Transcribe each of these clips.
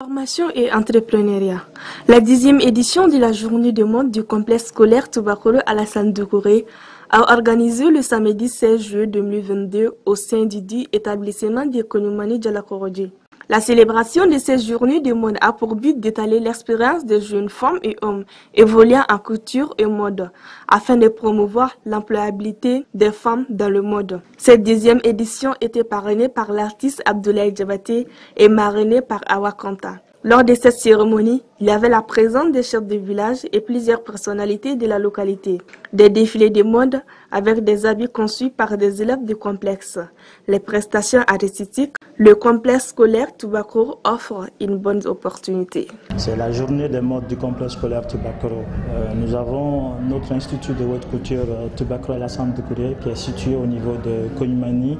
Formation et entrepreneuriat. La 10e édition de la journée de mode du complexe scolaire Tubakoro Alassane Doucouré a organisé le samedi 16 juillet 2022 au sein du dit établissement d'économie de la Korodji. La célébration de cette journée de mode a pour but d'étaler l'expérience des jeunes femmes et hommes évoluant en couture et mode afin de promouvoir l'employabilité des femmes dans le mode. Cette 10e édition était parrainée par l'artiste Abdoulaye Diabaté et marrainée par Awa Kanta. Lors de cette cérémonie, il y avait la présence des chefs de village et plusieurs personnalités de la localité. Des défilés de mode avec des habits conçus par des élèves du complexe. Les prestations artistiques, le complexe scolaire Tubakoro offre une bonne opportunité. C'est la journée des modes du complexe scolaire Tubakoro. Nous avons notre institut de haute couture Tubakoro Alassane Doucouré qui est situé au niveau de Kougnimani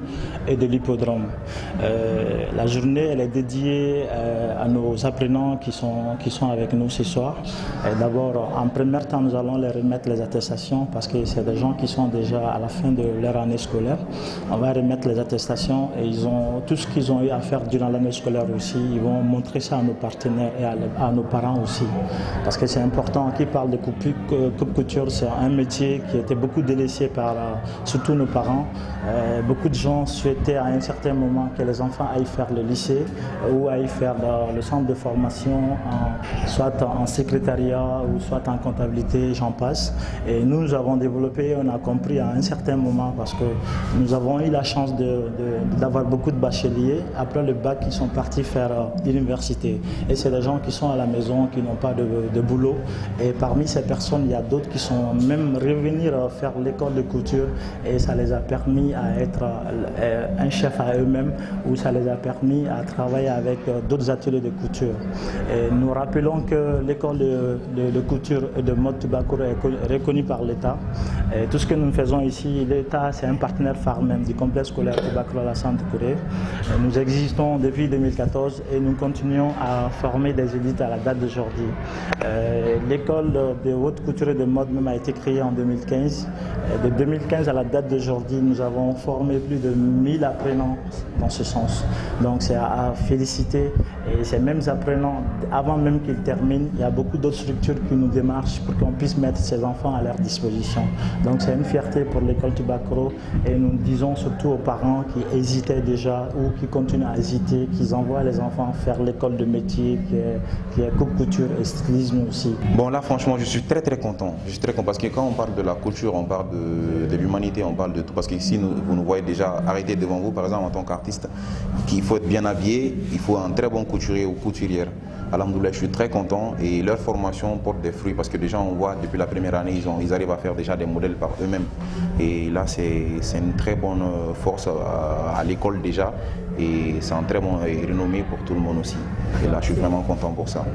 et de l'hippodrome. La journée elle est dédiée à nos apprenants qui sont avec nous ce soir. D'abord, en premier temps, nous allons leur remettre les attestations parce que c'est des gens qui sont déjà à la fin de leur année scolaire. On va remettre les attestations et ils ont tout ce qu'ils ont eu à faire durant l'année scolaire aussi. Ils vont montrer ça à nos partenaires et à nos parents aussi. Parce que c'est important, qui parle de coupe couture, c'est un métier qui était beaucoup délaissé par surtout nos parents. Beaucoup de gens souhaitaient à un certain moment que les enfants aillent faire le lycée ou aillent faire le centre de formation, soit en secrétariat ou soit en comptabilité, j'en passe. Et nous avons développé, on a compris à un certain moment parce que nous avons eu la chance d'avoir beaucoup de bacheliers. Après le bac, ils sont partis faire l'université. Et c'est des gens qui sont à la maison, qui n'ont pas de boulot. Et parmi ces personnes, il y a d'autres qui sont même revenir faire l'école de couture et ça les a permis à être un chef à eux-mêmes ou ça les a permis à travailler avec d'autres ateliers de couture. Et nous rappelons que l'école de couture et de mode Tubakoro est reconnue par l'État. Tout ce que nous faisons ici, l'État c'est un partenaire phare même du complexe scolaire Tubakoro Alassane Doucouré. Nous existons depuis 2014 et nous continuons à former des élites à la date d'aujourd'hui. L'école de haute couture et de mode même a été créée en 2015. De 2015 à la date d'aujourd'hui, nous avons formé plus de 1000 apprenants dans ce sens. Donc c'est à féliciter et ces mêmes apprenants, avant même qu'ils terminent, il y a beaucoup d'autres structures qui nous démarchent pour qu'on puisse mettre ces enfants à leur disposition. Donc c'est une fierté pour l'école Tubakoro et nous disons surtout aux parents qui hésitaient déjà ou qui continuent à hésiter, qu'ils envoient les enfants faire l'école de métier qui est coupe couture et stylisme aussi. Bon là franchement je suis très content. Je suis très content parce que quand on parle de la culture, on parle de l'humanité, on parle de tout. Parce qu'ici vous nous voyez déjà arrêter devant vous par exemple en tant qu'artiste, qu'il faut être bien habillé, il faut un très bon couturier ou couturière. Alhamdoulilah, je suis très content et leur formation porte des fruits parce que déjà on voit depuis la première année ils arrivent à faire déjà des modèles par eux-mêmes et là c'est une très bonne force à l'école déjà et c'est un très bon renommé pour tout le monde aussi et là je suis vraiment content pour ça.